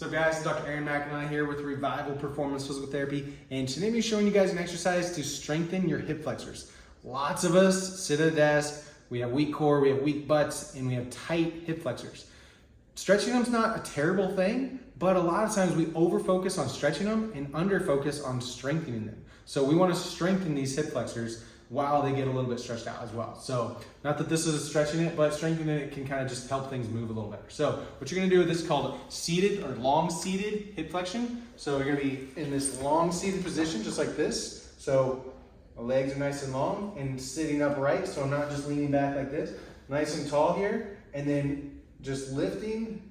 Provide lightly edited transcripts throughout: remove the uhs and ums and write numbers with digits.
So guys, it's Dr. Aaron McIntyre here with Revival Performance Physical Therapy, and today I'm showing you guys an exercise to strengthen your hip flexors. Lots of us sit at a desk, we have weak core, we have weak butts, and we have tight hip flexors. Stretching them is not a terrible thing, but a lot of times we over-focus on stretching them and under-focus on strengthening them. So we want to strengthen these hip flexors while they get a little bit stretched out as well. So not that this is stretching it, but strengthening it can kind of just help things move a little better. So what you're gonna do with this is called seated or long seated hip flexion. So you're gonna be in this long seated position, just like this. So my legs are nice and long and sitting upright, so I'm not just leaning back like this. Nice and tall here, and then just lifting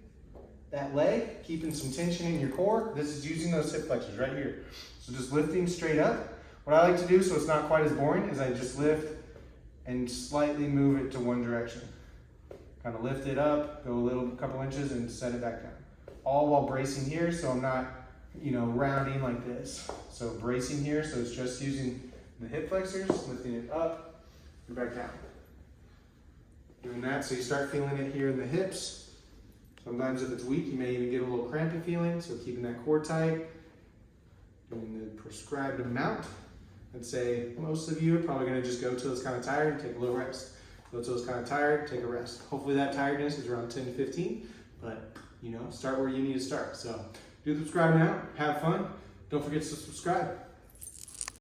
that leg, keeping some tension in your core. This is using those hip flexors right here. So just lifting straight up. What I like to do so it's not quite as boring is I just lift and slightly move it to one direction. Kind of lift it up, go a couple inches and set it back down. All while bracing here so I'm not, rounding like this. So bracing here, so it's just using the hip flexors, lifting it up and back down. Doing that so you start feeling it here in the hips. Sometimes if it's weak, you may even get a little crampy feeling, so keeping that core tight. Doing the prescribed amount. I'd say most of you are probably going to just go till it's kind of tired and take a little rest. Go till it's kind of tired, take a rest. Hopefully that tiredness is around 10 to 15, but start where you need to start. So do the prescribed amount, have fun. Don't forget to subscribe.